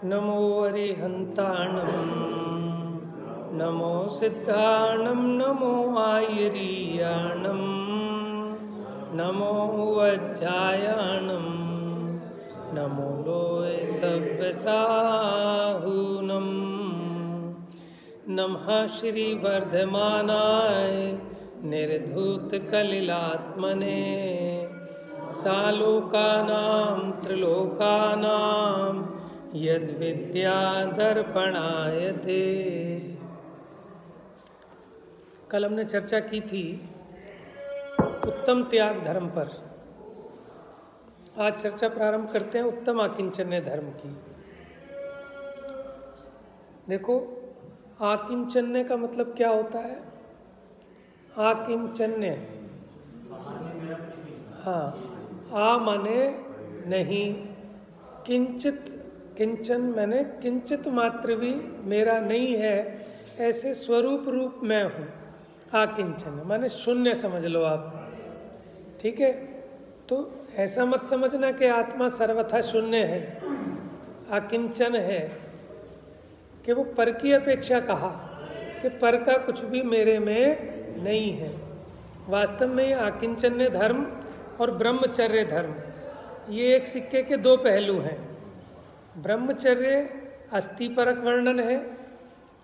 नमो अरिहन्ताणं नमो सिद्धाणं नमो आयरीयाणं नमो वज्जायाणं नमो लोय सव्यसाहूनं नमः श्री वर्धमानाय निर्धूत कलिलात्मने सालोकानां त्रिलोकानां यद्विद्यादर्पणाय ते। कल हमने चर्चा की थी उत्तम त्याग धर्म पर। आज चर्चा प्रारंभ करते हैं उत्तम आकिंचन्य धर्म की। देखो, आकिंचन्य का मतलब क्या होता है? आकिंचन्य, हाँ, आ माने नहीं, किंचित, किंचन मैंने किंचित मात्र भी मेरा नहीं है, ऐसे स्वरूप रूप मैं हूँ। आकिंचन माने शून्य समझ लो आप, ठीक है? तो ऐसा मत समझना कि आत्मा सर्वथा शून्य है, आकिंचन है, कि वो पर की अपेक्षा कहा कि पर का कुछ भी मेरे में नहीं है। वास्तव में आकिंचन्य धर्म और ब्रह्मचर्य धर्म ये एक सिक्के के दो पहलू हैं। ब्रह्मचर्य अस्थि परक वर्णन है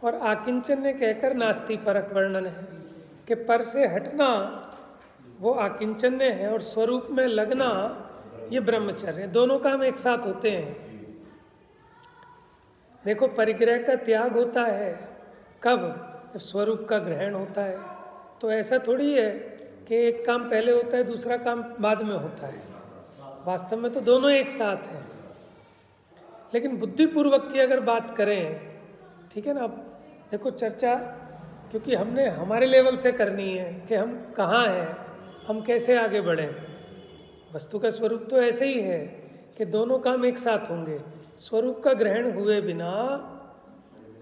और आकिंचन्य कहकर नास्ति परक वर्णन है, कि पर से हटना वो आकिंचन्य है और स्वरूप में लगना ये ब्रह्मचर्य। दोनों काम एक साथ होते हैं। देखो, परिग्रह का त्याग होता है कब? जब स्वरूप का ग्रहण होता है। तो ऐसा थोड़ी है कि एक काम पहले होता है दूसरा काम बाद में होता है। वास्तव में तो दोनों एक साथ हैं। लेकिन बुद्धिपूर्वक की अगर बात करें, ठीक है ना, अब देखो चर्चा क्योंकि हमने हमारे लेवल से करनी है कि हम कहाँ हैं, हम कैसे आगे बढ़ें। वस्तु का स्वरूप तो ऐसे ही है कि दोनों काम एक साथ होंगे। स्वरूप का ग्रहण हुए बिना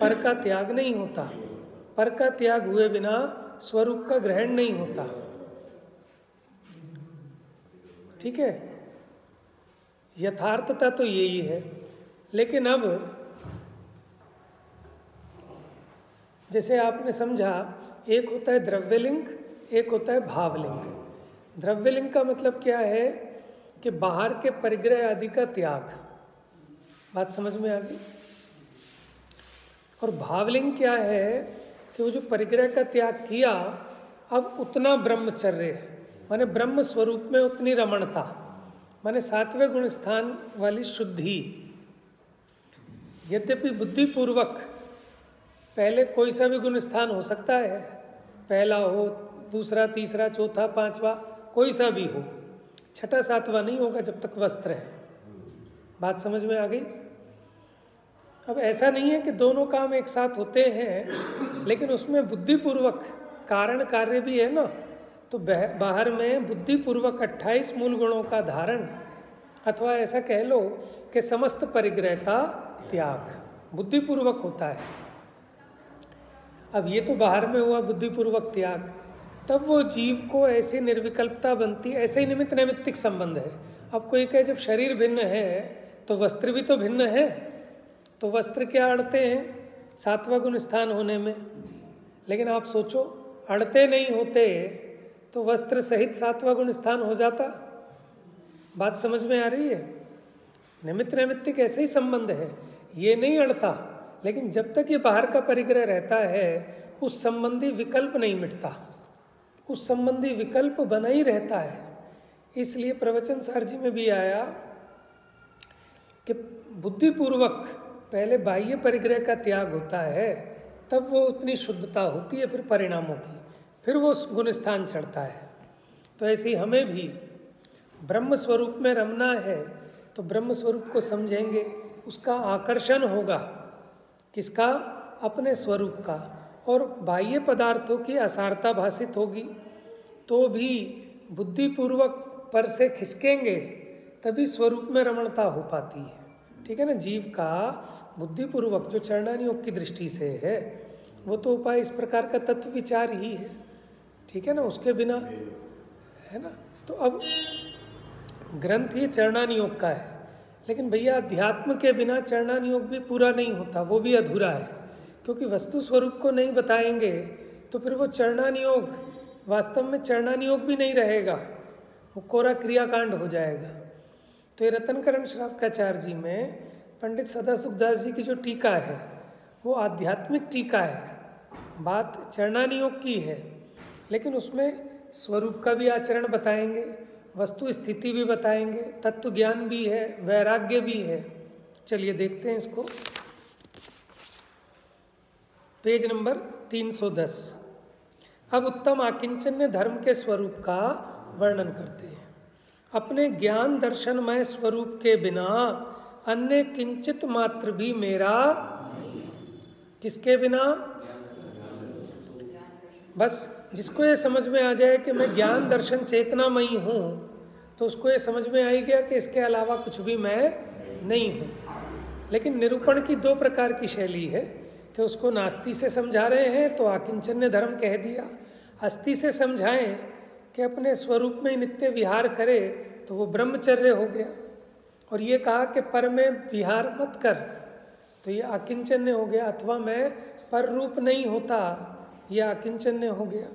पर का त्याग नहीं होता, पर का त्याग हुए बिना स्वरूप का ग्रहण नहीं होता, ठीक है? यथार्थता तो यही है। लेकिन अब जैसे आपने समझा, एक होता है द्रव्यलिंग, एक होता है भावलिंग। द्रव्यलिंग का मतलब क्या है कि बाहर के परिग्रह आदि का त्याग। बात समझ में आ गई? और भावलिंग क्या है कि वो जो परिग्रह का त्याग किया, अब उतना ब्रह्मचर्य माने ब्रह्म स्वरूप में उतनी रमणता, माने सातवें गुण स्थान वाली शुद्धि। यद्यपि बुद्धिपूर्वक पहले कोई सा भी गुण स्थान हो सकता है, पहला हो, दूसरा, तीसरा, चौथा, पांचवा, कोई सा भी हो, छठा सातवां नहीं होगा जब तक वस्त्र है। बात समझ में आ गई? अब ऐसा नहीं है कि दोनों काम एक साथ होते हैं, लेकिन उसमें बुद्धिपूर्वक कारण कार्य भी है ना। तो बाहर में बुद्धिपूर्वक 28 मूल गुणों का धारण, अथवा ऐसा कह लो कि समस्त परिग्रह का त्याग बुद्धिपूर्वक होता है। अब ये तो बाहर में हुआ बुद्धिपूर्वक त्याग, तब वो जीव को ऐसी निर्विकल्पता बनती, ऐसे ही निमित्त नैमित्तिक संबंध है। अब कोई कहे जब शरीर भिन्न है तो वस्त्र भी तो भिन्न है, तो वस्त्र क्या अड़ते हैं सातवां गुण स्थान होने में। लेकिन आप सोचो, अड़ते नहीं होते तो वस्त्र सहित सातवां गुण स्थान हो जाता। बात समझ में आ रही है? निमित्त नैमित्तिक ऐसे ही संबंध है, ये नहीं अड़ता, लेकिन जब तक ये बाहर का परिग्रह रहता है उस संबंधी विकल्प नहीं मिटता, उस संबंधी विकल्प बना ही रहता है। इसलिए प्रवचन सार जी में भी आया कि बुद्धिपूर्वक पहले बाह्य परिग्रह का त्याग होता है, तब वो उतनी शुद्धता होती है फिर परिणामों की, फिर वो गुण स्थान चढ़ता है। तो ऐसे ही हमें भी ब्रह्म स्वरूप में रमना है, तो ब्रह्म स्वरूप को समझेंगे, उसका आकर्षण होगा किसका? अपने स्वरूप का। और बाह्य पदार्थों की असारता भाषित होगी तो भी बुद्धिपूर्वक पर से खिसकेंगे, तभी स्वरूप में रमणता हो पाती है, ठीक है ना? जीव का बुद्धिपूर्वक जो चरणानी योग की दृष्टि से है, वो तो उपाय इस प्रकार का तत्व विचार ही है, ठीक है ना? उसके बिना, है ना? तो अब ग्रंथ ये चरणानी योग का है, लेकिन भैया अध्यात्म के बिना चरणान योग भी पूरा नहीं होता, वो भी अधूरा है, क्योंकि वस्तु स्वरूप को नहीं बताएंगे तो फिर वो चरणान योग वास्तव में चरणान योग भी नहीं रहेगा, वो कोरा क्रियाकांड हो जाएगा। तो ये रत्नकरण श्रावकाचार्य जी में पंडित सदासुखदास जी की जो टीका है वो आध्यात्मिक टीका है, बात चरणान योग की है, लेकिन उसमें स्वरूप का भी आचरण बताएंगे, वस्तु स्थिति भी बताएंगे, तत्व ज्ञान भी है, वैराग्य भी है। चलिए देखते हैं इसको। Page number 310। अब उत्तम आकिंचन्य धर्म के स्वरूप का वर्णन करते हैं। अपने ज्ञान दर्शनमय स्वरूप के बिना अन्य किंचित मात्र भी मेरा नहीं। किसके बिना? बस जिसको ये समझ में आ जाए कि मैं ज्ञान दर्शन चेतनामयी हूँ, तो उसको ये समझ में आ ही गया कि इसके अलावा कुछ भी मैं नहीं हूँ। लेकिन निरूपण की दो प्रकार की शैली है कि उसको नास्ति से समझा रहे हैं तो आकिंचन्य धर्म कह दिया, अस्थि से समझाएं कि अपने स्वरूप में नित्य विहार करे तो वो ब्रह्मचर्य हो गया, और ये कहा कि पर में विहार मत कर तो ये आकिंचन्य हो गया, अथवा मैं पर रूप नहीं होता, ये आकिंचन्य हो गया।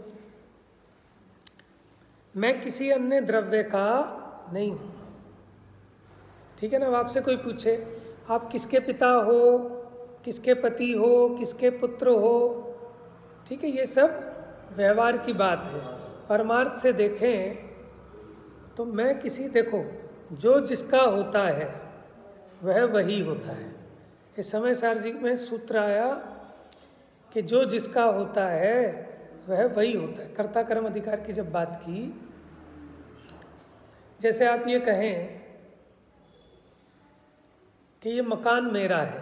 मैं किसी अन्य द्रव्य का नहीं हूँ। ठीक है ना? अब आपसे कोई पूछे आप किसके पिता हो, किसके पति हो, किसके पुत्र हो, ठीक है, ये सब व्यवहार की बात है। परमार्थ से देखें तो मैं किसी, देखो जो जिसका होता है वह वही होता है। इस समय सार्वजिक में सूत्र आया कि जो जिसका होता है वह वही होता है। कर्ता कर्म अधिकार की जब बात की, जैसे आप ये कहें कि ये मकान मेरा है,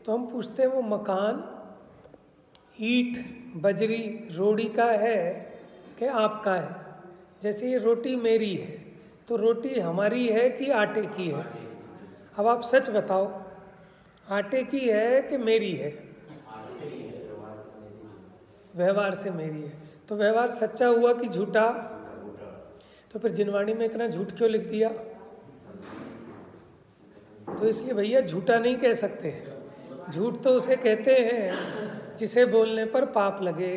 तो हम पूछते हैं वो मकान ईंट, बजरी, रोड़ी का है कि आपका है? जैसे ये रोटी मेरी है तो रोटी हमारी है कि आटे की है? अब आप सच बताओ, आटे की है कि मेरी है? व्यवहार से मेरी है। तो व्यवहार सच्चा हुआ कि झूठा? तो फिर जिनवाणी में इतना झूठ क्यों लिख दिया? तो इसलिए भैया झूठा नहीं कह सकते, झूठ तो उसे कहते हैं जिसे बोलने पर पाप लगे।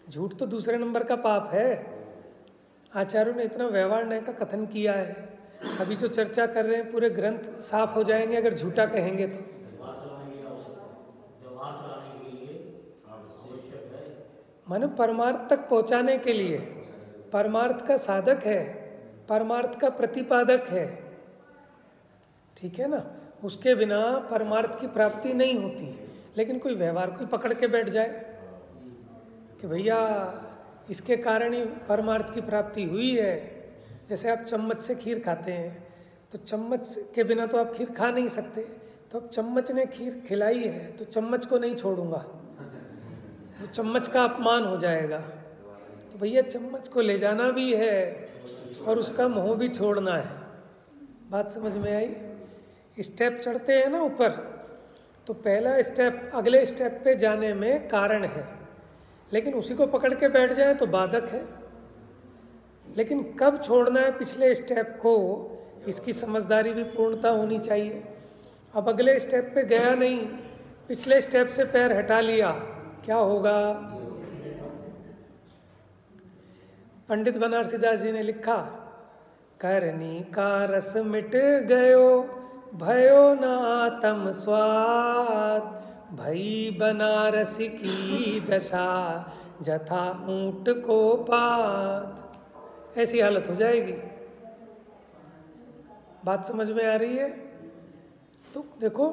झूठ तो दूसरे नंबर का पाप है। आचार्यों ने इतना व्यवहार न्याय का कथन किया है, अभी जो चर्चा कर रहे हैं पूरे ग्रंथ साफ हो जाएंगे अगर झूठा कहेंगे तो। मानो परमार्थ तक पहुंचाने के लिए, परमार्थ का साधक है, परमार्थ का प्रतिपादक है, ठीक है ना? उसके बिना परमार्थ की प्राप्ति नहीं होती। लेकिन कोई व्यवहार कोई पकड़ के बैठ जाए कि भैया इसके कारण ही परमार्थ की प्राप्ति हुई है। जैसे आप चम्मच से खीर खाते हैं तो चम्मच के बिना तो आप खीर खा नहीं सकते, तो अब चम्मच ने खीर खिलाई है तो चम्मच को नहीं छोड़ूंगा, वो चम्मच का अपमान हो जाएगा। तो भैया चम्मच को ले जाना भी है और उसका मोह भी छोड़ना है। बात समझ में आई? स्टेप चढ़ते हैं ना ऊपर, तो पहला स्टेप अगले स्टेप पे जाने में कारण है, लेकिन उसी को पकड़ के बैठ जाए तो बाधक है। लेकिन कब छोड़ना है पिछले स्टेप को, इसकी समझदारी भी पूर्णता होनी चाहिए। अब अगले स्टेप पे गया नहीं, पिछले स्टेप से पैर हटा लिया, क्या होगा? पंडित बनारसीदास जी ने लिखा, करनी का रस मिट गयो भयो न आत्म स्वाद, भई बनारस की दशा जथा ऊंट को पात। ऐसी हालत हो जाएगी। बात समझ में आ रही है? तो देखो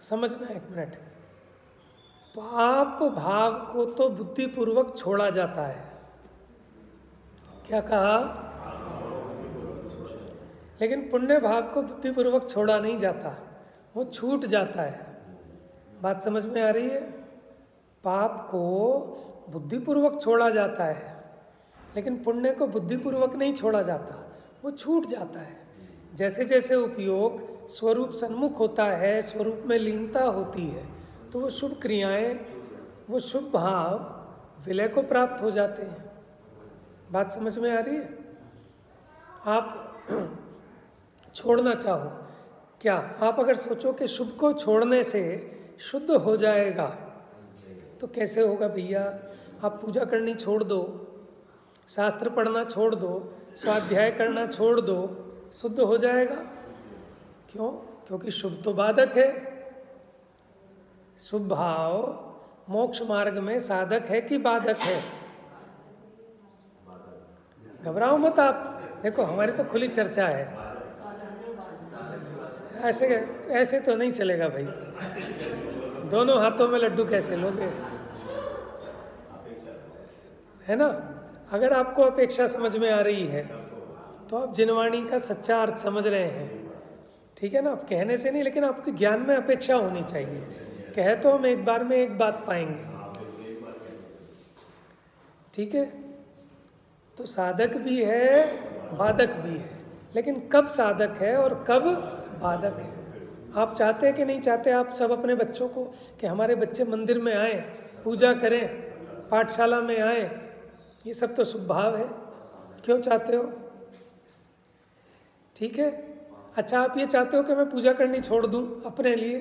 समझना एक मिनट, पाप भाव को तो बुद्धिपूर्वक छोड़ा जाता है। क्या कहा? लेकिन पुण्य भाव को बुद्धिपूर्वक छोड़ा नहीं जाता, वो छूट जाता है। बात समझ में आ रही है? पाप को बुद्धिपूर्वक छोड़ा जाता है, लेकिन पुण्य को बुद्धिपूर्वक नहीं छोड़ा जाता, वो छूट जाता है। जैसे जैसे उपयोग स्वरूप सन्मुख होता है, स्वरूप में लीनता होती है, तो वो शुभ क्रियाएं, वो शुभ भाव विलय को प्राप्त हो जाते हैं। बात समझ में आ रही है? आप छोड़ना चाहो। क्या आप अगर सोचो कि शुभ को छोड़ने से शुद्ध हो जाएगा, तो कैसे होगा भैया? आप पूजा करनी छोड़ दो, शास्त्र पढ़ना छोड़ दो, स्वाध्याय करना छोड़ दो, शुद्ध हो जाएगा? क्यों? क्योंकि शुभ तो बाधक है। शुभ भाव मोक्ष मार्ग में साधक है कि बाधक है? घबराओ मत आप, देखो हमारी तो खुली चर्चा है, ऐसे ऐसे तो नहीं चलेगा भाई। दोनों हाथों में लड्डू कैसे लोगे, है ना? अगर आपको अपेक्षा समझ में आ रही है तो आप जिनवाणी का सच्चा अर्थ समझ रहे हैं, ठीक है ना? आप कहने से नहीं, लेकिन आपके ज्ञान में अपेक्षा होनी चाहिए। कहे तो हम एक बार में एक बात पाएंगे, ठीक है? तो साधक भी है, बाधक भी है, लेकिन कब साधक है और कब बाधक है? आप चाहते हैं कि नहीं चाहते आप सब अपने बच्चों को कि हमारे बच्चे मंदिर में आए, पूजा करें, पाठशाला में आए? ये सब तो शुभ भाव है। क्यों चाहते हो? ठीक है। अच्छा, आप ये चाहते हो कि मैं पूजा करनी छोड़ दूं अपने लिए,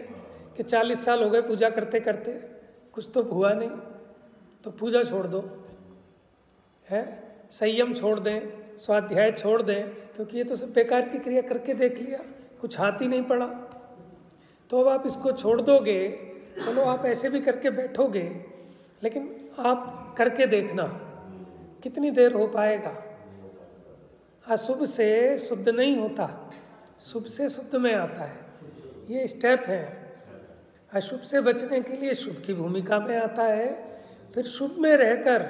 कि 40 साल हो गए पूजा करते करते, कुछ तो हुआ नहीं, तो पूजा छोड़ दो, है? संयम छोड़ दें, स्वाध्याय छोड़ दें, क्योंकि ये तो सब बेकार की क्रिया करके देख लिया, कुछ हाथ ही नहीं पड़ा। तो अब आप इसको छोड़ दोगे, चलो आप ऐसे भी करके बैठोगे, लेकिन आप करके देखना कितनी देर हो पाएगा। अशुभ से शुद्ध नहीं होता, शुभ से शुद्ध में आता है, ये स्टेप है। अशुभ से बचने के लिए शुभ की भूमिका में आता है, फिर शुभ में रहकर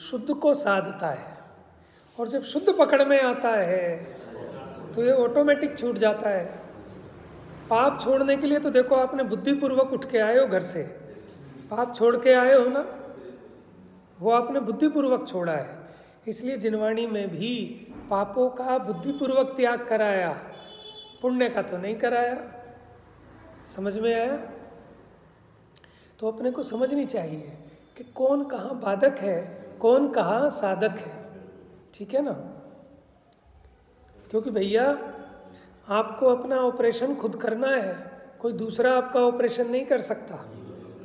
शुद्ध को साधता है, और जब शुद्ध पकड़ में आता है तो ये ऑटोमेटिक छूट जाता है। पाप छोड़ने के लिए तो देखो, आपने बुद्धिपूर्वक उठ के आए हो घर से, पाप छोड़ के आए हो ना, वो आपने बुद्धिपूर्वक छोड़ा है। इसलिए जिनवाणी में भी पापों का बुद्धिपूर्वक त्याग कराया, पुण्य का तो नहीं कराया। समझ में आया? तो अपने को समझनी चाहिए कि कौन कहाँ बाधक है, कौन कहाँ साधक है, ठीक है ना? क्योंकि भैया आपको अपना ऑपरेशन खुद करना है, कोई दूसरा आपका ऑपरेशन नहीं कर सकता।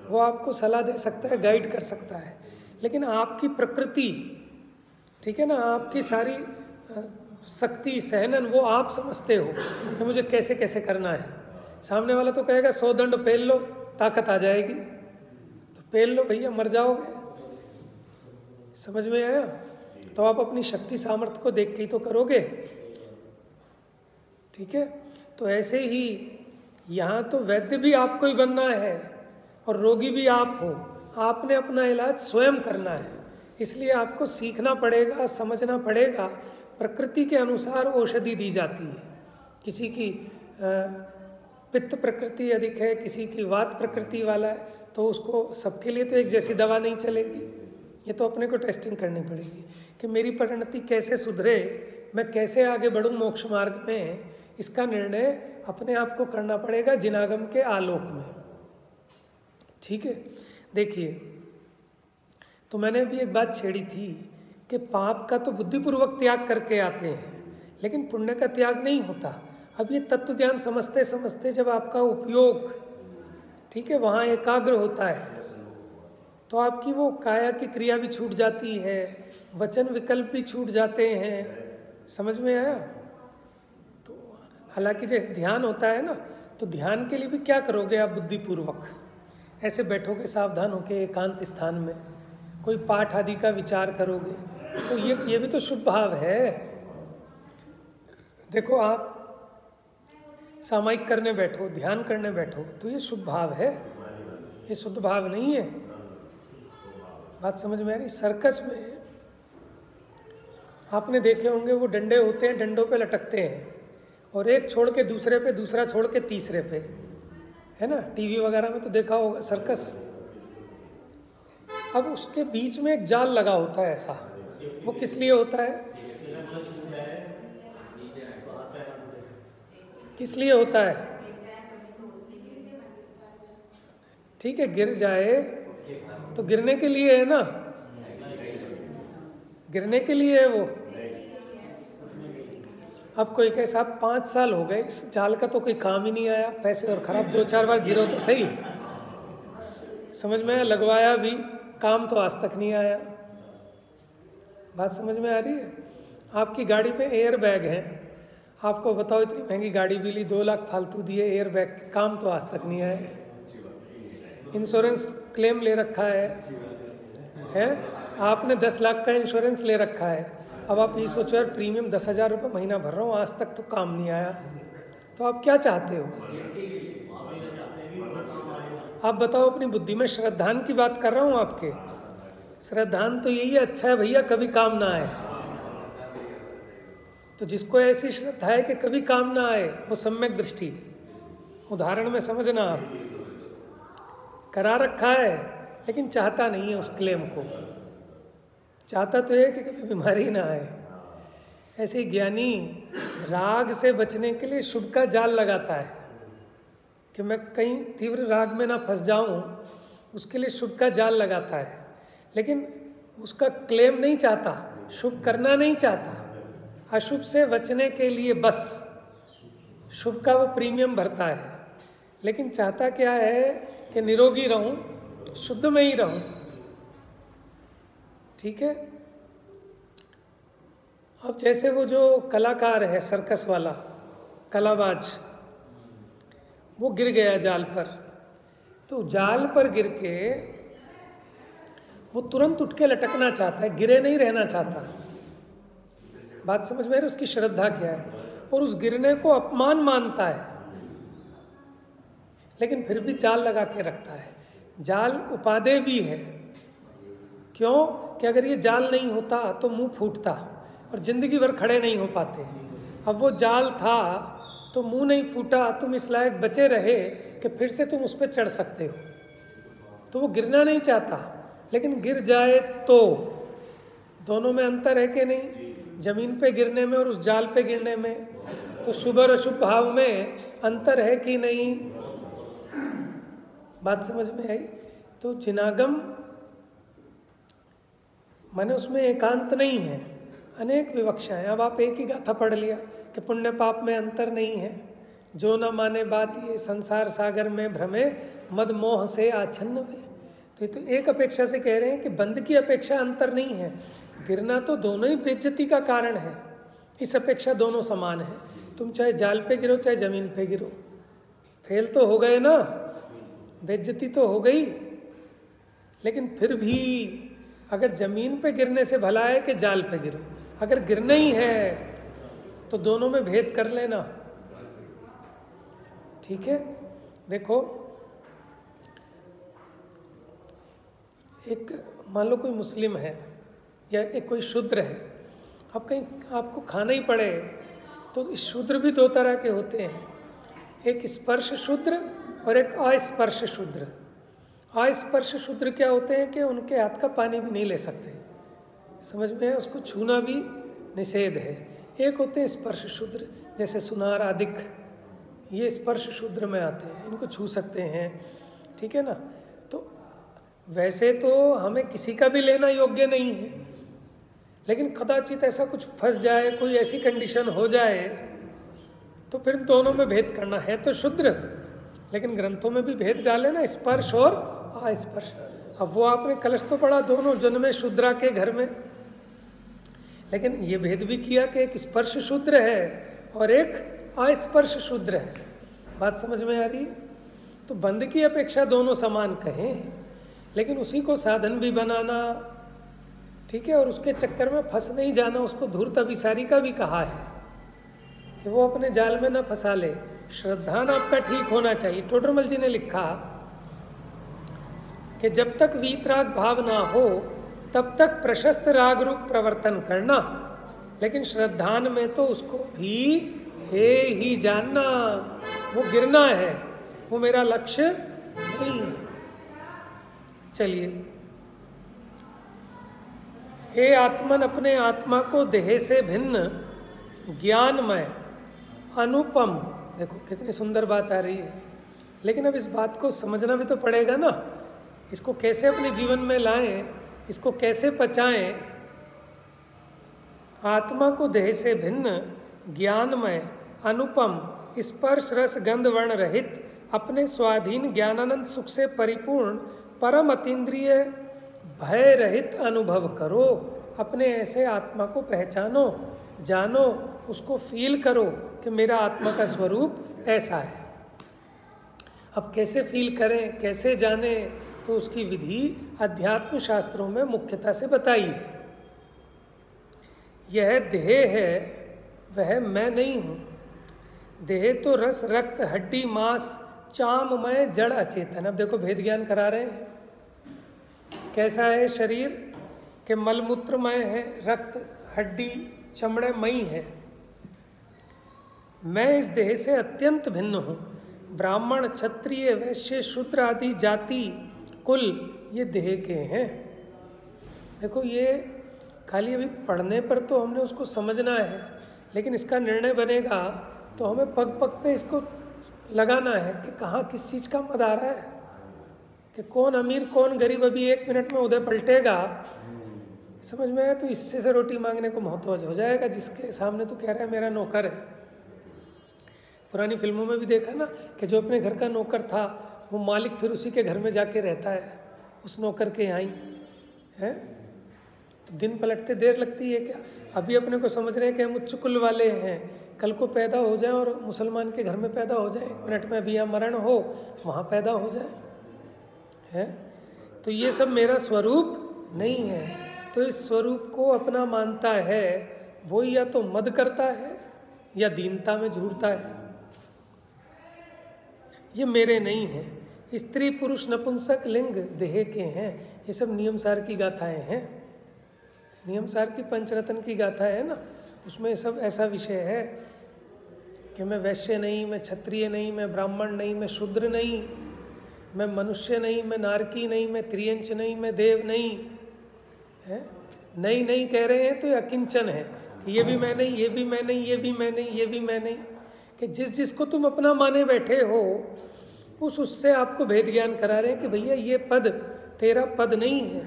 वो आपको सलाह दे सकता है, गाइड कर सकता है, लेकिन आपकी प्रकृति, ठीक है ना, आपकी सारी शक्ति सहनन वो आप समझते हो कि मुझे कैसे कैसे करना है। सामने वाला तो कहेगा 100 दंड पेल लो, ताकत आ जाएगी, तो पेल लो भैया, मर जाओगे। समझ में आया? तो आप अपनी शक्ति सामर्थ्य को देख के ही तो करोगे, ठीक है? तो ऐसे ही यहाँ तो वैद्य भी आपको ही बनना है और रोगी भी आप हो, आपने अपना इलाज स्वयं करना है। इसलिए आपको सीखना पड़ेगा, समझना पड़ेगा। प्रकृति के अनुसार औषधि दी जाती है। किसी की पित्त प्रकृति अधिक है, किसी की वात प्रकृति वाला है, तो उसको सबके लिए तो एक जैसी दवा नहीं चलेगी। ये तो अपने को टेस्टिंग करनी पड़ेगी कि मेरी परिणति कैसे सुधरे, मैं कैसे आगे बढ़ूं मोक्ष मार्ग में। इसका निर्णय अपने आप को करना पड़ेगा जिनागम के आलोक में, ठीक है? देखिए, तो मैंने भी एक बात छेड़ी थी कि पाप का तो बुद्धिपूर्वक त्याग करके आते हैं, लेकिन पुण्य का त्याग नहीं होता। अब ये तत्व ज्ञान समझते समझते जब आपका उपयोग, ठीक है, वहाँ एकाग्र होता है, तो आपकी वो काया की क्रिया भी छूट जाती है, वचन विकल्प भी छूट जाते हैं। समझ में आया? तो हालांकि जैसे ध्यान होता है ना, तो ध्यान के लिए भी क्या करोगे आप? बुद्धिपूर्वक ऐसे बैठोगे सावधान होके एकांत स्थान में, कोई पाठ आदि का विचार करोगे, तो ये भी तो शुभ भाव है। देखो, आप सामायिक करने बैठो, ध्यान करने बैठो, तो ये शुभ भाव है, ये शुद्ध भाव नहीं है। बात समझ में आ रही? सर्कस में आपने देखे होंगे वो डंडे होते हैं, डंडों पे लटकते हैं, और एक छोड़ के दूसरे पे, दूसरा छोड़ के तीसरे पे, है ना? टीवी वगैरह में तो देखा होगा सर्कस। अब उसके बीच में एक जाल लगा होता है ऐसा, वो किस लिए होता है? किस लिए होता है? ठीक है, गिर जाए तो गिरने के लिए है ना, गिरने के लिए है वो। अब कोई कहे साहब 5 साल हो गए, इस जाल का तो कोई काम ही नहीं आया, पैसे और खराब, 2-4 बार गिरो तो सही, समझ में आया, लगवाया भी, काम तो आज तक नहीं आया। बात समझ में आ रही है? आपकी गाड़ी पे एयर बैग है, आपको बताओ इतनी महंगी गाड़ी भी ली, 2 लाख फालतू दिए, एयर बैग, काम तो आज तक नहीं आया। इंश्योरेंस क्लेम ले रखा है आपने 10 लाख का इंश्योरेंस ले रखा है, अब आप ये सोचो यार प्रीमियम 10,000 रुपये महीना भर रहा हूँ, आज तक तो काम नहीं आया, तो आप क्या चाहते हो? आप बताओ अपनी बुद्धि में। श्रद्धान की बात कर रहा हूँ आपके, श्रद्धान तो यही है, अच्छा है भैया कभी काम ना आए। तो जिसको ऐसी श्रद्धा है कि कभी काम ना आए, वो सम्यक दृष्टि, उदाहरण में समझना, आप करा रखा है लेकिन चाहता नहीं है उस क्लेम को, चाहता तो है कि कभी बीमारी ना आए। ऐसे ही ज्ञानी राग से बचने के लिए शुभ का जाल लगाता है कि मैं कहीं तीव्र राग में ना फंस जाऊं, उसके लिए शुभ का जाल लगाता है, लेकिन उसका क्लेम नहीं चाहता, शुभ करना नहीं चाहता, अशुभ से बचने के लिए बस शुभ का वो प्रीमियम भरता है, लेकिन चाहता क्या है कि निरोगी रहूं, शुद्ध में ही रहूं। ठीक है। अब जैसे वो जो कलाकार है, सर्कस वाला कलाबाज, वो गिर गया जाल पर, तो जाल पर गिर के वो तुरंत उठ के लटकना चाहता है, गिरे नहीं रहना चाहता। बात समझ में आ रही? उसकी श्रद्धा क्या है, और उस गिरने को अपमान मानता है, लेकिन फिर भी जाल लगा के रखता है। जाल उपादेय भी है, क्यों कि अगर ये जाल नहीं होता तो मुंह फूटता और जिंदगी भर खड़े नहीं हो पाते। अब वो जाल था तो मुंह नहीं फूटा, तुम इस लायक बचे रहे कि फिर से तुम उस पर चढ़ सकते हो। तो वो गिरना नहीं चाहता, लेकिन गिर जाए तो दोनों में अंतर है कि नहीं? जमीन पे गिरने में और उस जाल पे गिरने में तो शुभ और अशुभ भाव में अंतर है कि नहीं? बात समझ में आई? तो जिनागम माने उसमें एकांत नहीं है, अनेक विवक्षाएं। अब आप एक ही गाथा पढ़ लिया कि पुण्य पाप में अंतर नहीं है, जो न माने बात ये संसार सागर में भ्रमे मद मोह से आच्छन्न में। तो ये तो एक अपेक्षा से कह रहे हैं कि बंद की अपेक्षा अंतर नहीं है, गिरना तो दोनों ही बेइज्जती का कारण है, इस अपेक्षा दोनों समान है। तुम चाहे जाल पे गिरो चाहे जमीन पे गिरो, फेल तो हो गए ना, बेइज्जती तो हो गई। लेकिन फिर भी अगर जमीन पे गिरने से भला है कि जाल पे गिरो, अगर गिरना ही है तो दोनों में भेद कर लेना। ठीक है। देखो, एक मान लो कोई मुस्लिम है या एक कोई शूद्र है, अब कहीं आपको खाना ही पड़े तो इस शूद्र भी 2 तरह के होते हैं, एक स्पर्श शूद्र और एक अस्पर्श शूद्र। अस्पर्श शूद्र क्या होते हैं कि उनके हाथ का पानी भी नहीं ले सकते, समझ में है? उसको छूना भी निषेध है। एक होते हैं स्पर्श शूद्र, जैसे सुनार आदिक, ये स्पर्श शूद्र में आते हैं, इनको छू सकते हैं। ठीक है ना? तो वैसे तो हमें किसी का भी लेना योग्य नहीं है, लेकिन कदाचित ऐसा कुछ फंस जाए, कोई ऐसी कंडीशन हो जाए, तो फिर दोनों में भेद करना है। तो शूद्र, लेकिन ग्रंथों में भी भेद डाले ना, स्पर्श और अस्पर्श। अब वो आपने कलश तो पढ़ा, दोनों जन्मे शूद्रा के घर में, लेकिन ये भेद भी किया कि एक स्पर्श शूद्र है और एक अस्पर्श शूद्र है। बात समझ में आ रही है? तो बंद की अपेक्षा दोनों समान कहें, लेकिन उसी को साधन भी बनाना, ठीक है, और उसके चक्कर में फंस नहीं जाना। उसको धूर्त अभिसारी का भी कहा है कि वो अपने जाल में ना फंसा ले। श्रद्धान आपका ठीक होना चाहिए। टोडरमल जी ने लिखा कि जब तक वीतराग भाव ना हो तब तक प्रशस्त राग रूप प्रवर्तन करना, लेकिन श्रद्धान में तो उसको भी है ही जानना। वो गिरना है, वो मेरा लक्ष्य नहीं है। चलिए, हे आत्मन, अपने आत्मा को देह से भिन्न, ज्ञानमय, अनुपम। देखो कितनी सुंदर बात आ रही है, लेकिन अब इस बात को समझना भी तो पड़ेगा ना। इसको कैसे अपने जीवन में लाएं, इसको कैसे पचाएं। आत्मा को देह से भिन्न, ज्ञानमय अनुपम स्पर्श रस गंध वर्ण रहित अपने स्वाधीन ज्ञानानंद सुख से परिपूर्ण परम अतीन्द्रिय भय रहित अनुभव करो। अपने ऐसे आत्मा को पहचानो, जानो, उसको फील करो कि मेरा आत्मा का स्वरूप ऐसा है। अब कैसे फील करें, कैसे जाने, तो उसकी विधि अध्यात्म शास्त्रों में मुख्यता से बताई है। यह देह है, वह मैं नहीं हूँ। देह तो रस रक्त हड्डी मांस चाममय जड़ अचेतन। अब देखो भेद ज्ञान करा रहे हैं। कैसा है शरीर के मलमूत्रमय है, रक्त हड्डी चमड़ेमयी है। मैं इस देह से अत्यंत भिन्न हूँ। ब्राह्मण क्षत्रिय वैश्य शूद्र आदि जाति कुल ये देह के हैं। देखो ये खाली अभी पढ़ने पर तो हमने उसको समझना है, लेकिन इसका निर्णय बनेगा तो हमें पग पग पे इसको लगाना है कि कहाँ किस चीज़ का मद आ रहा है, कि कौन अमीर कौन गरीब अभी 1 मिनट में उधर पलटेगा। समझ में आया? तो इससे से रोटी मांगने को मोहताज हो जाएगा, जिसके सामने तो कह रहा है मेरा नौकर है। पुरानी फिल्मों में भी देखा ना कि जो अपने घर का नौकर था वो मालिक फिर उसी के घर में जाके रहता है, उस नौकर के यहाँ ही है। तो दिन पलटते देर लगती है क्या? अभी अपने को समझ रहे हैं कि हम उच्च कुल वाले हैं, कल को पैदा हो जाए और मुसलमान के घर में पैदा हो जाए, 1 मिनट में अभी यहाँ मरण हो वहाँ पैदा हो जाए, है। तो ये सब मेरा स्वरूप नहीं है। तो इस स्वरूप को अपना मानता है वो या तो मद करता है या दीनता में झूरता है। ये मेरे नहीं है। स्त्री पुरुष नपुंसक लिंग देह के हैं। ये सब नियमसार की गाथाएं हैं। नियमसार की पंचरत्न की गाथा है ना, उसमें सब ऐसा विषय है कि मैं वैश्य नहीं, मैं क्षत्रिय नहीं, मैं ब्राह्मण नहीं, मैं शूद्र नहीं, मैं मनुष्य नहीं, मैं नारकी नहीं, मैं त्रियंच नहीं, मैं देव नहीं, है। नहीं नहीं कह रहे हैं तो ये अकिंचन है। ये भी मैं नहीं, ये भी मैं नहीं, ये भी मैं नहीं, ये भी मैं नहीं, कि जिस जिसको तुम अपना माने बैठे हो उससे आपको भेद ज्ञान करा रहे हैं कि भैया ये पद तेरा पद नहीं है।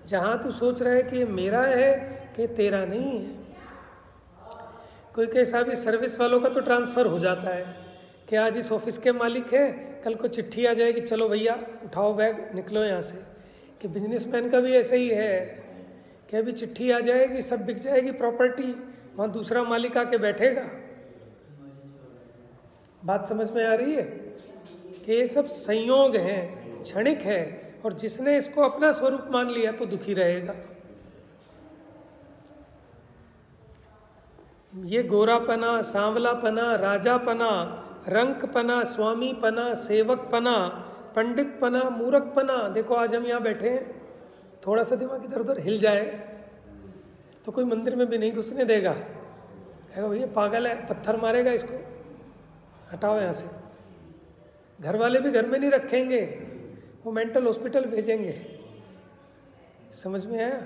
जहाँ तू सोच रहा है कि ये मेरा है कि तेरा नहीं है। कोई कैसा भी सर्विस वालों का तो ट्रांसफ़र हो जाता है कि आज इस ऑफिस के मालिक हैं, कल को चिट्ठी आ जाएगी, चलो भैया उठाओ बैग निकलो यहाँ से। कि बिजनेसमैन का भी ऐसा ही है कि अभी चिट्ठी आ जाएगी, सब बिक जाएगी प्रॉपर्टी, वहाँ दूसरा मालिक आके बैठेगा। बात समझ में आ रही है कि ये सब संयोग हैं, क्षणिक है, और जिसने इसको अपना स्वरूप मान लिया तो दुखी रहेगा। ये गोरापना, सांवलापना, राजापना, रंकपना, स्वामीपना, सेवकपना, पंडितपना, मूर्खपना। देखो आज हम यहाँ बैठे हैं, थोड़ा सा दिमाग इधर उधर हिल जाए तो कोई मंदिर में भी नहीं घुसने देगा, है भैया पागल है, पत्थर मारेगा इसको, हटाओ यहाँ से। घर वाले भी घर में नहीं रखेंगे, वो मेंटल हॉस्पिटल भेजेंगे। समझ में आया?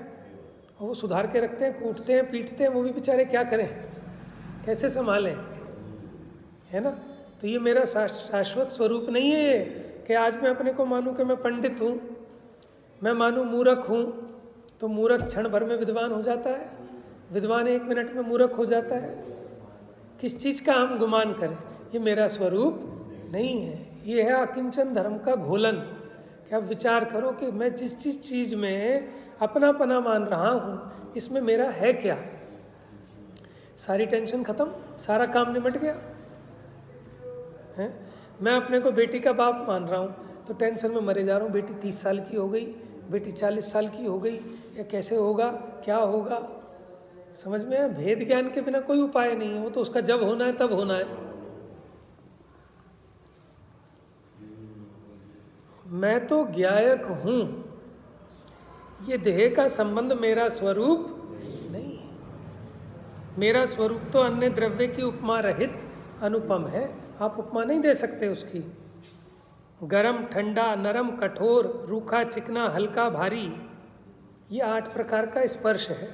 और वो सुधार के रखते हैं, कूटते हैं, पीटते हैं, वो भी बेचारे क्या करें, कैसे संभालें, है ना। तो ये मेरा शाश्वत स्वरूप नहीं है कि आज मैं अपने को मानूं कि मैं पंडित हूँ, मैं मानूं मूर्ख हूँ। तो मूर्ख क्षण भर में विद्वान हो जाता है, विद्वान 1 मिनट में मूर्ख हो जाता है। किस चीज़ का हम गुमान करें? ये मेरा स्वरूप नहीं है। ये है अकिंचन धर्म का घोलन। कि आप विचार करो कि मैं जिस चीज़ में अपनापना मान रहा हूँ इसमें मेरा है क्या? सारी टेंशन खत्म, सारा काम निमट गया है। मैं अपने को बेटी का बाप मान रहा हूँ तो टेंशन में मरे जा रहा हूँ। बेटी 30 साल की हो गई, बेटी 40 साल की हो गई, या कैसे होगा, क्या होगा? समझ में है? भेद ज्ञान के बिना कोई उपाय नहीं है। वो तो उसका जब होना है तब होना है। मैं तो ज्ञायक हूँ, ये देह का संबंध मेरा स्वरूप नहीं है। मेरा स्वरूप तो अन्य द्रव्य की उपमा रहित अनुपम है। आप उपमा नहीं दे सकते उसकी। गरम, ठंडा, नरम, कठोर, रूखा, चिकना, हल्का, भारी, ये 8 प्रकार का स्पर्श है।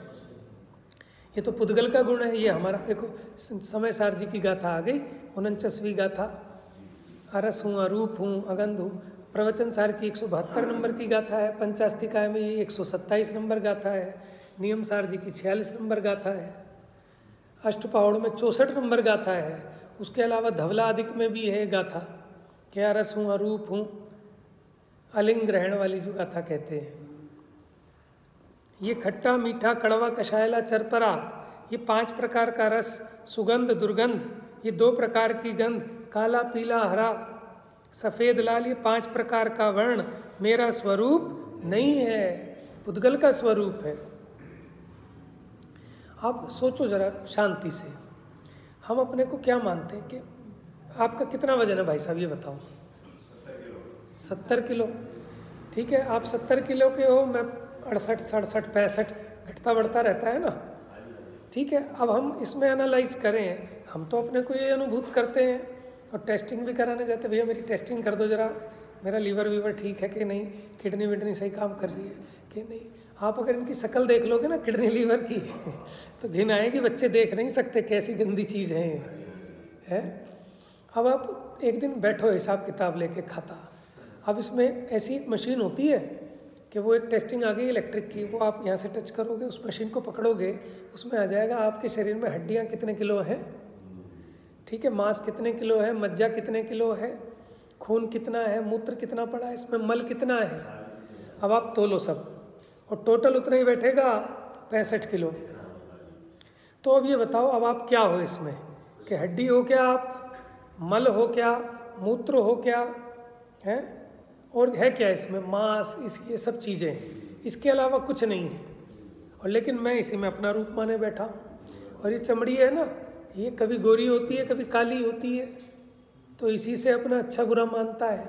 ये तो पुद्गल का गुण है। ये हमारा देखो समय सार जी की गाथा आ गई, 49वीं गाथा। अरस हूँ, अरूप हूँ, अगंध हूँ। प्रवचन सार की 172 नंबर की गाथा है। पंचास्तिकाय में ये 127 नंबर गाथा है। नियम सार जी की 46 नंबर गाथा है। अष्टपहड़ में 64 नंबर गाथा है। उसके अलावा धवला अधिक में भी है गाथा, क्या रस हूँ अरूप हूँ, अलिंग ग्रहण वाली जो गाथा कहते हैं। ये खट्टा मीठा कड़वा कषायला चरपरा, ये 5 प्रकार का रस, सुगंध दुर्गंध, ये 2 प्रकार की गंध, काला पीला हरा सफ़ेद लाल, ये 5 प्रकार का वर्ण मेरा स्वरूप नहीं है, पुद्गल का स्वरूप है। आप सोचो जरा शांति से, हम अपने को क्या मानते हैं कि आपका कितना वजन है भाई साहब, ये बताओ। 70 किलो, ठीक है। आप 70 किलो के हो, मैं 68, 67, 65, घटता बढ़ता रहता है ना, ठीक है। अब हम इसमें एनालाइज करें, हम तो अपने को ये अनुभूत करते हैं और टेस्टिंग भी कराने जाते, भैया मेरी टेस्टिंग कर दो जरा, मेरा लीवर वीवर ठीक है कि नहीं, किडनी विडनी सही काम कर रही है कि नहीं। आप अगर इनकी शक्ल देख लोगे ना किडनी लीवर की तो घिन आएगी, बच्चे देख नहीं सकते कैसी गंदी चीज़ है ये, है। अब आप एक दिन बैठो हिसाब किताब लेके खाता, अब इसमें ऐसी एक मशीन होती है कि वो एक टेस्टिंग आ गई इलेक्ट्रिक की, वो आप यहाँ से टच करोगे, उस मशीन को पकड़ोगे, उसमें आ जाएगा आपके शरीर में हड्डियाँ कितने किलो हैं, ठीक है, मांस कितने किलो है, मज्जा कितने किलो है, खून कितना है, मूत्र कितना पड़ा है, इसमें मल कितना है। अब आप तोलो सब और टोटल उतना ही बैठेगा 65 किलो। तो अब ये बताओ, अब आप क्या हो इसमें, कि हड्डी हो क्या आप, मल हो क्या, मूत्र हो क्या है, और है क्या इसमें, मांस, ये सब चीज़ें, इसके अलावा कुछ नहीं है। और लेकिन मैं इसी में अपना रूप माने बैठा हूँ। और ये चमड़ी है ना, ये कभी गोरी होती है कभी काली होती है, तो इसी से अपना अच्छा बुरा मानता है?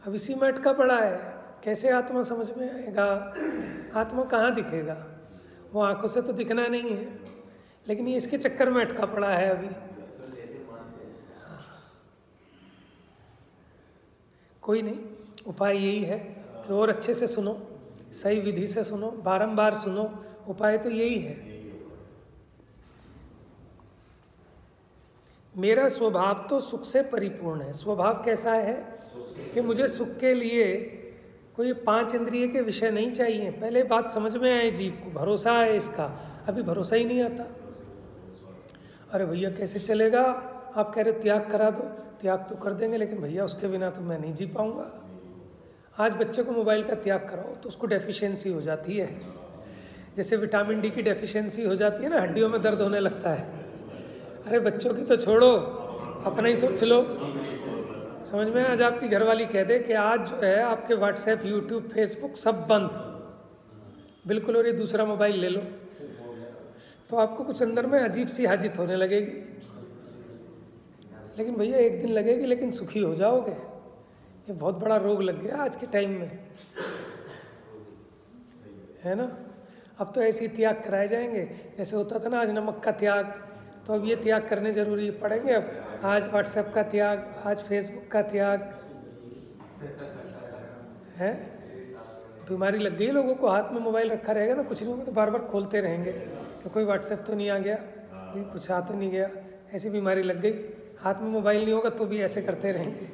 अब इसी में अटका पड़ा है। कैसे आत्मा समझ में आएगा? आत्मा कहाँ दिखेगा? वो आंखों से तो दिखना नहीं है, लेकिन ये इसके चक्कर में अटका पड़ा है अभी। कोई नहीं, उपाय यही है कि और अच्छे से सुनो, सही विधि से सुनो, बारंबार सुनो, उपाय तो यही है। मेरा स्वभाव तो सुख से परिपूर्ण है। स्वभाव कैसा है कि मुझे सुख के लिए कोई 5 इंद्रिय के विषय नहीं चाहिए। पहले बात समझ में आए जीव को, भरोसा है इसका, अभी भरोसा ही नहीं आता। अरे भैया कैसे चलेगा, आप कह रहे हो त्याग करा दो, त्याग तो कर देंगे, लेकिन भैया उसके बिना तो मैं नहीं जी पाऊँगा। आज बच्चे को मोबाइल का त्याग कराओ तो उसको डेफिशिएंसी हो जाती है, जैसे विटामिन डी की डेफिशिएंसी हो जाती है ना, हड्डियों में दर्द होने लगता है। अरे बच्चों की तो छोड़ो, अपना ही सोच लो। समझ में, आज आपकी घरवाली कह दे कि आज जो है आपके व्हाट्सएप, यूट्यूब, फेसबुक सब बंद बिल्कुल, और ये दूसरा मोबाइल ले लो, तो आपको कुछ अंदर में अजीब सी हाजित होने लगेगी। लेकिन भैया एक दिन लगेगी, लेकिन सुखी हो जाओगे। ये बहुत बड़ा रोग लग गया आज के टाइम में, है ना। अब तो ऐसे ही त्याग कराए जाएंगे, जैसे होता था ना आज नमक का त्याग, तो अब ये त्याग करने जरूरी पड़ेंगे। अब आज व्हाट्सएप का त्याग, आज फेसबुक का त्याग है। बीमारी लग गई लोगों को, हाथ में मोबाइल रखा रहेगा ना, कुछ नहीं होगा तो बार बार खोलते रहेंगे तो कोई व्हाट्सएप तो नहीं आ गया, कोई कुछ आ तो नहीं गया, ऐसी बीमारी लग गई। हाथ में मोबाइल नहीं होगा तो भी ऐसे करते रहेंगे,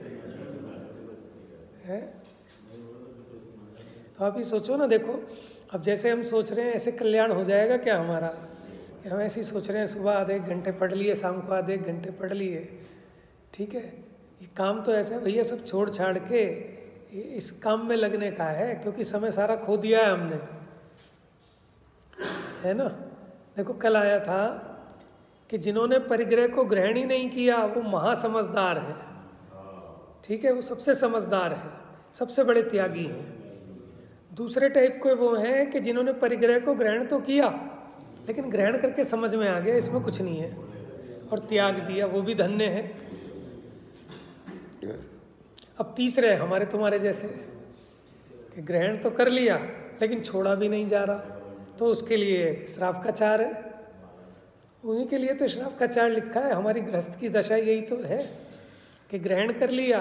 है। तो आप ही सोचो ना, देखो अब जैसे हम सोच रहे हैं ऐसे कल्याण हो जाएगा क्या हमारा? हम ऐसे ही सोच रहे हैं, सुबह आधे एक घंटे पढ़ लिए, शाम को आधे एक घंटे पढ़ लिए, ठीक है। ये काम तो ऐसा है भैया, सब छोड़ छाड़ के इस काम में लगने का है, क्योंकि समय सारा खो दिया है हमने, है ना। देखो कल आया था कि जिन्होंने परिग्रह को ग्रहण ही नहीं किया वो महासमझदार है, ठीक है, वो सबसे समझदार है, सबसे बड़े त्यागी हैं। दूसरे टाइप के वो हैं कि जिन्होंने परिग्रह को ग्रहण तो किया, लेकिन ग्रहण करके समझ में आ गया इसमें कुछ नहीं है, और त्याग दिया, वो भी धन्य है। अब तीसरे हमारे तुम्हारे जैसे कि ग्रहण तो कर लिया लेकिन छोड़ा भी नहीं जा रहा, तो उसके लिए श्राप का चार है। उन्हीं के लिए तो श्राप का चार लिखा है। हमारी गृहस्थ की दशा यही तो है कि ग्रहण कर लिया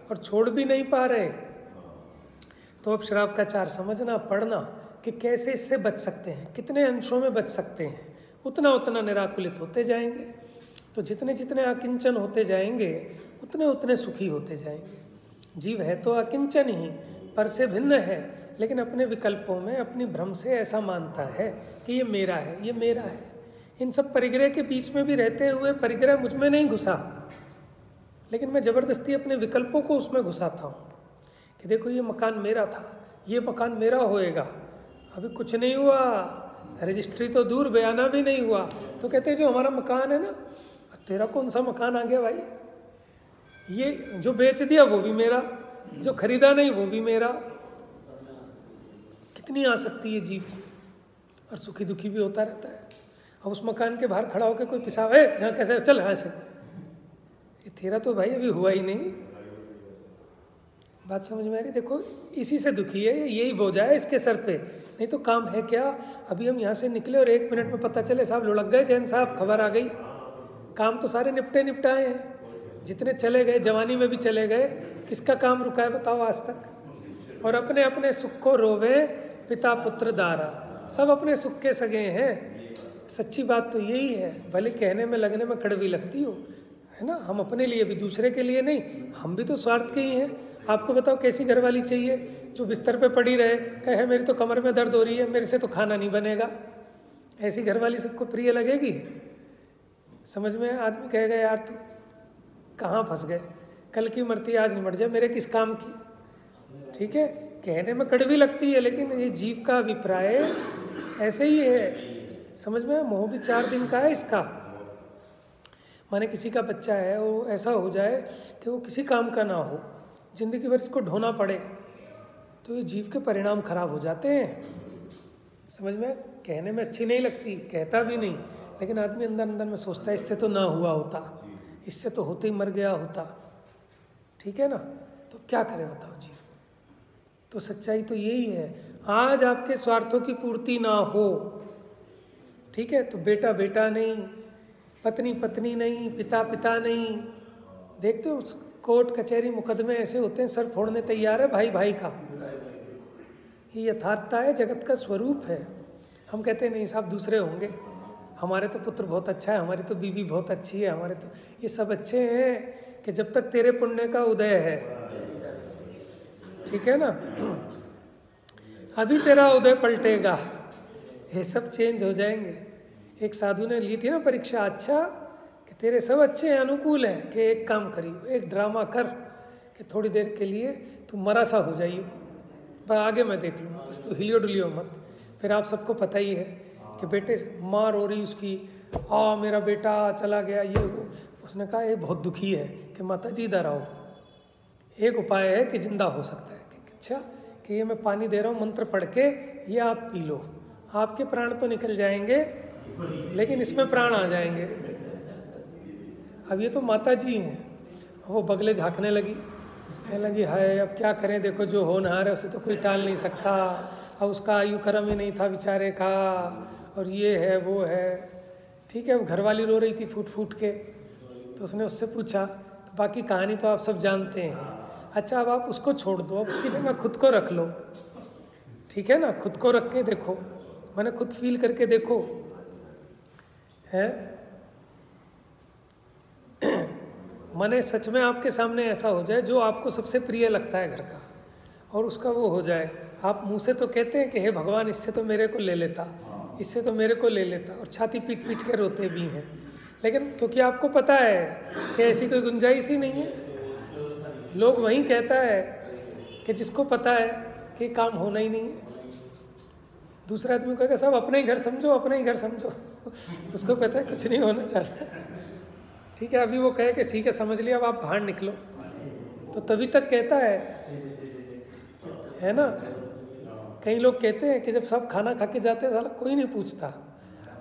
और छोड़ भी नहीं पा रहे, तो अब श्राप का चार समझना, पढ़ना कि कैसे इससे बच सकते हैं, कितने अंशों में बच सकते हैं। उतना उतना निराकुलित होते जाएंगे, तो जितने जितने अकिंचन होते जाएंगे उतने उतने सुखी होते जाएंगे। जीव है तो अकिंचन ही, पर से भिन्न है, लेकिन अपने विकल्पों में अपनी भ्रम से ऐसा मानता है कि ये मेरा है, ये मेरा है। इन सब परिग्रह के बीच में भी रहते हुए परिग्रह मुझ में नहीं घुसा, लेकिन मैं ज़बरदस्ती अपने विकल्पों को उसमें घुसाता हूँ कि देखो ये मकान मेरा था, ये मकान मेरा होएगा। अभी कुछ नहीं हुआ, रजिस्ट्री तो दूर, बयाना भी नहीं हुआ, तो कहते हैं जो हमारा मकान है ना, तेरा कौन सा मकान आ गया भाई? ये जो बेच दिया वो भी मेरा, जो खरीदा नहीं वो भी मेरा। कितनी आसक्ति है जीव को, और सुखी दुखी भी होता रहता है। अब उस मकान के बाहर खड़ा होकर कोई पिसावे, यहाँ कैसे, चल यहाँ से, ये तेरा तो भाई अभी हुआ ही नहीं। बात समझ में आ रही? देखो इसी से दुखी है, यही बोझा है इसके सर पे, नहीं तो काम है क्या। अभी हम यहाँ से निकले और 1 मिनट में पता चले साहब लुढ़क गए, जैन साहब खबर आ गई। काम तो सारे निपटाए हैं, जितने चले गए, जवानी में भी चले गए, किसका काम रुका है बताओ आज तक? और अपने अपने सुख को रोवे पिता पुत्र दारा, सब अपने सुख के सगे हैं। सच्ची बात तो यही है, भले कहने में लगने में कड़वी लगती हो, है ना। हम अपने लिए भी, दूसरे के लिए नहीं, हम भी तो स्वार्थ के ही हैं। आपको बताओ कैसी घरवाली चाहिए जो बिस्तर पे पड़ी रहे, कहे मेरी तो कमर में दर्द हो रही है, मेरे से तो खाना नहीं बनेगा? ऐसी घरवाली सबको प्रिय लगेगी? समझ में? आदमी कहेगा यार तू कहाँ फंस गए, कल की मरती आज निमट जाए, मेरे किस काम की। ठीक है, कहने में कड़वी लगती है, लेकिन ये जीव का अभिप्राय ऐसे ही है। समझ में? मोह भी 4 दिन का है इसका। माने किसी का बच्चा है, वो ऐसा हो जाए कि वो किसी काम का ना हो, जिंदगी भर इसको ढोना पड़े, तो ये जीव के परिणाम खराब हो जाते हैं। समझ में? कहने में अच्छी नहीं लगती, कहता भी नहीं, लेकिन आदमी अंदर अंदर में सोचता है इससे तो ना हुआ होता, इससे तो होते ही मर गया होता। ठीक है ना? तो क्या करे बताओ जी। तो सच्चाई तो यही है, आज आपके स्वार्थों की पूर्ति ना हो, ठीक है, तो बेटा बेटा नहीं, पत्नी पत्नी नहीं, पिता पिता नहीं। देखते हो कोर्ट कचहरी मुकदमे ऐसे होते हैं, सर फोड़ने तैयार है भाई भाई का। ये यथार्थता है, जगत का स्वरूप है। हम कहते हैं नहीं साहब दूसरे होंगे, हमारे तो पुत्र बहुत अच्छा है, हमारी तो बीवी बहुत अच्छी है, हमारे तो ये सब अच्छे हैं कि जब तक तेरे पुण्य का उदय है, ठीक है ना, अभी तेरा उदय पलटेगा, ये सब चेंज हो जाएंगे। एक साधु ने ली थी ना परीक्षा, अच्छा कि तेरे सब अच्छे हैं, अनुकूल है, कि एक काम करियो, एक ड्रामा कर कि थोड़ी देर के लिए तू मरा सा हो जाइयो, बस आगे मैं देख लूँगा, बस तू हिलियो डुलियो मत। फिर आप सबको पता ही है कि बेटे माँ रो रही उसकी, मेरा बेटा चला गया, ये वो। उसने कहा ये बहुत दुखी है कि माता जी इधर आओ, एक उपाय है कि जिंदा हो सकता है। कि अच्छा कि ये मैं पानी दे रहा हूँ मंत्र पढ़ के, ये आप पी लो, आपके प्राण तो निकल जाएंगे लेकिन इसमें प्राण आ जाएंगे। अब ये तो माता जी हैं, वो बगले झाँकने लगी, कहने लगी हाय अब क्या करें, देखो जो होनहार है उसे तो कोई टाल नहीं सकता, अब उसका आयु कर्म ही नहीं था बेचारे का, और ये है वो है। ठीक है, वो घरवाली रो रही थी फूट फूट के, तो उसने उससे पूछा, तो बाकी कहानी तो आप सब जानते हैं, अच्छा अब आप उसको छोड़ दो, अब उसकी जगह खुद को रख लो। ठीक है ना, खुद को रख के देखो, मैंने खुद फील करके देखो, है माने सच में आपके सामने ऐसा हो जाए जो आपको सबसे प्रिय लगता है घर का, और उसका वो हो जाए। आप मुंह से तो कहते हैं कि हे भगवान इससे तो मेरे को ले लेता, इससे तो मेरे को ले लेता, और छाती पीट पीट के रोते भी हैं, लेकिन क्योंकि आपको पता है कि ऐसी कोई गुंजाइश ही नहीं है। लोग वहीं कहता है कि जिसको पता है कि काम होना ही नहीं है, दूसरा आदमी कहेगा सब अपना ही घर समझो, अपना ही घर समझो, उसको पता है कुछ नहीं होना चाह रहा। ठीक है, अभी वो कहे कि ठीक है समझ लिया, अब आप बाहर निकलो, तो तभी तक कहता है ना। कई लोग कहते हैं कि जब सब खाना खा के जाते हैं साला कोई नहीं पूछता,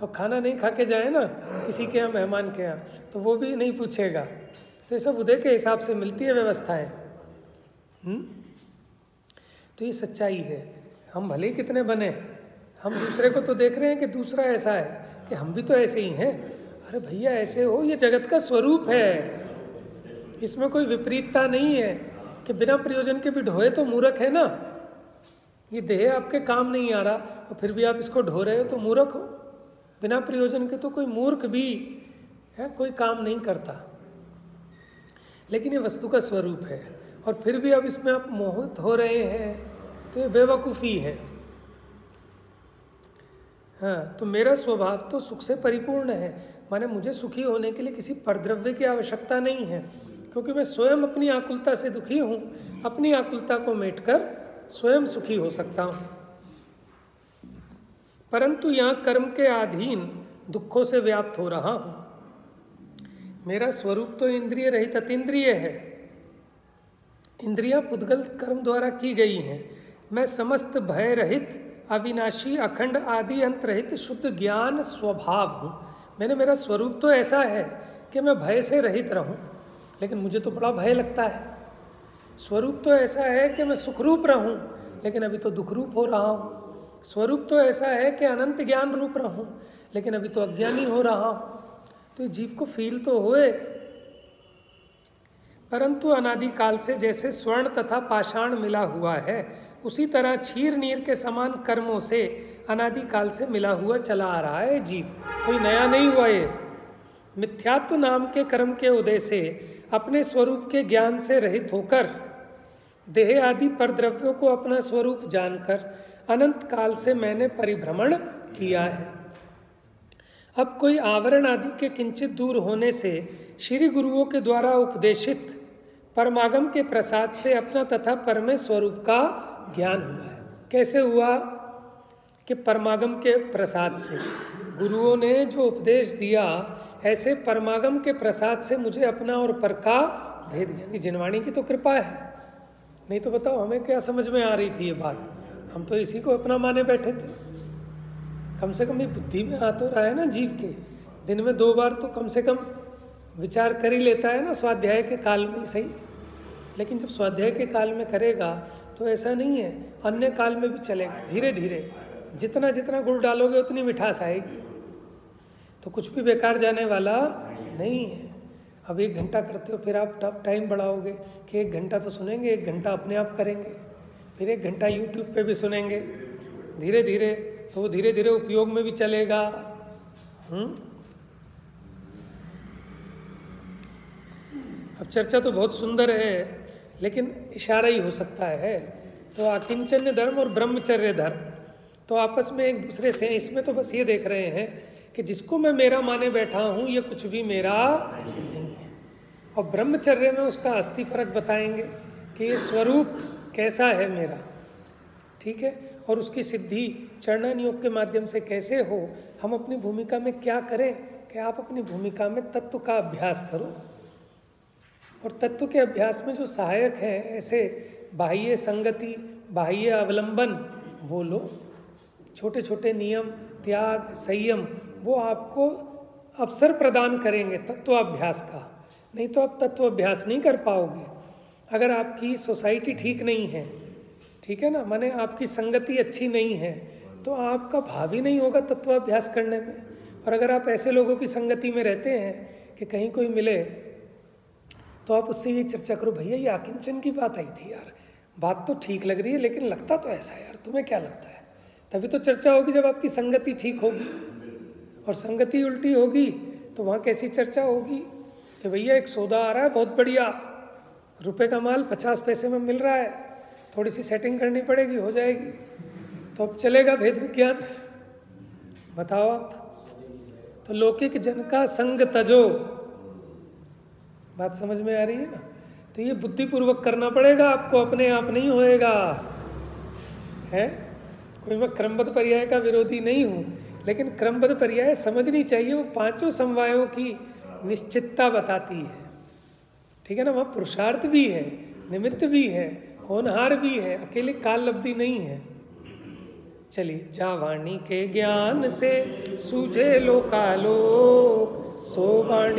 और खाना नहीं खा के जाए ना किसी के यहाँ, मेहमान के यहाँ, तो वो भी नहीं पूछेगा। तो ये सब उदय के हिसाब से मिलती है व्यवस्थाएं। तो ये सच्चाई है। हम भले ही कितने बने, हम दूसरे को तो देख रहे हैं कि दूसरा ऐसा है कि हम भी तो ऐसे ही हैं। अरे भैया ऐसे हो, ये जगत का स्वरूप है, इसमें कोई विपरीतता नहीं है कि बिना प्रयोजन के भी ढोए तो मूर्ख है ना। ये देह आपके काम नहीं आ रहा और फिर भी आप इसको ढो रहे हो तो मूर्ख हो। बिना प्रयोजन के तो कोई मूर्ख भी है, कोई काम नहीं करता। लेकिन ये वस्तु का स्वरूप है और फिर भी अब इसमें आप मोहित हो रहे हैं, तो ये बेवकूफ़ी है। हाँ, तो मेरा स्वभाव तो सुख से परिपूर्ण है, माने मुझे सुखी होने के लिए किसी परद्रव्य की आवश्यकता नहीं है, क्योंकि मैं स्वयं अपनी आकुलता से दुखी हूँ। अपनी आकुलता को मेटकर स्वयं सुखी हो सकता हूँ। परंतु यहाँ कर्म के अधीन दुखों से व्याप्त हो रहा हूँ। मेरा स्वरूप तो इंद्रिय रहित अतीन्द्रिय है। इंद्रियां पुद्गल कर्म द्वारा की गई हैं। मैं समस्त भय रहित, अविनाशी, अखंड, आदि अंत रहित शुद्ध ज्ञान स्वभाव हूँ। मेरा स्वरूप तो ऐसा है कि मैं भय से रहित रहूँ, लेकिन मुझे तो बड़ा भय लगता है। स्वरूप तो ऐसा है कि मैं सुखरूप रहूँ, लेकिन अभी तो दुखरूप हो रहा हूँ। स्वरूप तो ऐसा है कि अनंत ज्ञान रूप रहूँ, लेकिन अभी तो अज्ञानी हो रहा हूँ। तो जीव को फील तो होए। परंतु अनादिकाल से जैसे स्वर्ण तथा पाषाण मिला हुआ है, उसी तरह क्षीर नीर के समान कर्मों से अनादिकाल से मिला हुआ चला आ रहा है जीव। कोई नया नहीं हुआ ये। मिथ्यात्व नाम के कर्म के उदय से अपने स्वरूप के ज्ञान से रहित होकर देह आदि परद्रव्यों को अपना स्वरूप जानकर अनंत काल से मैंने परिभ्रमण किया है। अब कोई आवरण आदि के किंचित दूर होने से श्री गुरुओं के द्वारा उपदेशित परमागम के प्रसाद से अपना तथा परमे स्वरूप का ज्ञान हुआ है। कैसे हुआ? कि परमागम के प्रसाद से, गुरुओं ने जो उपदेश दिया, ऐसे परमागम के प्रसाद से मुझे अपना और पर का भेद ज्ञान। जिनवाणी की तो कृपा है, नहीं तो बताओ हमें क्या समझ में आ रही थी ये बात। हम तो इसी को अपना माने बैठे थे। कम से कम ये बुद्धि में आ तो रहा है ना जीव के। दिन में 2 बार तो कम से कम विचार कर ही लेता है ना, स्वाध्याय के काल में ही सही। लेकिन जब स्वाध्याय के काल में करेगा तो ऐसा नहीं है, अन्य काल में भी चलेगा। धीरे धीरे जितना जितना गुड़ डालोगे उतनी मिठास आएगी। तो कुछ भी बेकार जाने वाला नहीं है। अब 1 घंटा करते हो, फिर आप टाइम बढ़ाओगे कि 1 घंटा तो सुनेंगे, 1 घंटा अपने आप करेंगे, फिर 1 घंटा यूट्यूब पे भी सुनेंगे। धीरे धीरे तो वो धीरे धीरे उपयोग में भी चलेगा। अब चर्चा तो बहुत सुंदर है, लेकिन इशारा ही हो सकता है। तो आकिंचन्य धर्म और ब्रह्मचर्य धर्म तो आपस में एक दूसरे से, इसमें तो बस ये देख रहे हैं कि जिसको मैं मेरा माने बैठा हूँ ये कुछ भी मेरा नहीं है। और ब्रह्मचर्य में उसका अस्थि परक बताएंगे कि ये स्वरूप कैसा है मेरा, ठीक है, और उसकी सिद्धि चरणन योग के माध्यम से कैसे हो। हम अपनी भूमिका में क्या करें कि आप अपनी भूमिका में तत्व का अभ्यास करो, और तत्व के अभ्यास में जो सहायक हैं, ऐसे बाह्य संगति, बाह्य अवलंबन वो लो। छोटे छोटे नियम, त्याग, संयम वो आपको अवसर प्रदान करेंगे तत्वाभ्यास का। नहीं तो आप तत्वाभ्यास नहीं कर पाओगे। अगर आपकी सोसाइटी ठीक नहीं है, ठीक है ना, माने आपकी संगति अच्छी नहीं है, तो आपका भाव ही नहीं होगा तत्वाभ्यास करने में। और अगर आप ऐसे लोगों की संगति में रहते हैं कि कहीं कोई मिले तो आप उससे ये चर्चा करो, भैया ये आकिंचन की बात आई थी यार, बात तो ठीक लग रही है लेकिन लगता तो ऐसा है यार, तुम्हें क्या लगता है? तभी तो चर्चा होगी जब आपकी संगति ठीक होगी। और संगति उल्टी होगी तो वहाँ कैसी चर्चा होगी कि भैया एक सौदा आ रहा है बहुत बढ़िया, रुपए का माल 50 पैसे में मिल रहा है, थोड़ी सी सेटिंग करनी पड़ेगी, हो जाएगी। तो अब चलेगा भेद विज्ञान? बताओ आप। तो लौकिक जन का संग तजो, बात समझ में आ रही है ना? तो ये बुद्धिपूर्वक करना पड़ेगा आपको, अपने आप नहीं होएगा है। कोई मैं क्रमबद्ध पर्याय का विरोधी नहीं हूँ, लेकिन क्रमबद्ध पर्याय समझनी चाहिए। वो 5 समवायों की निश्चितता बताती है, ठीक है ना। वहाँ पुरुषार्थ भी है, निमित्त भी है, होनहार भी है, अकेले काल लब्धि नहीं है। चलिए, जा वाणी के ज्ञान से सूझे लोकालोक, सो वाणी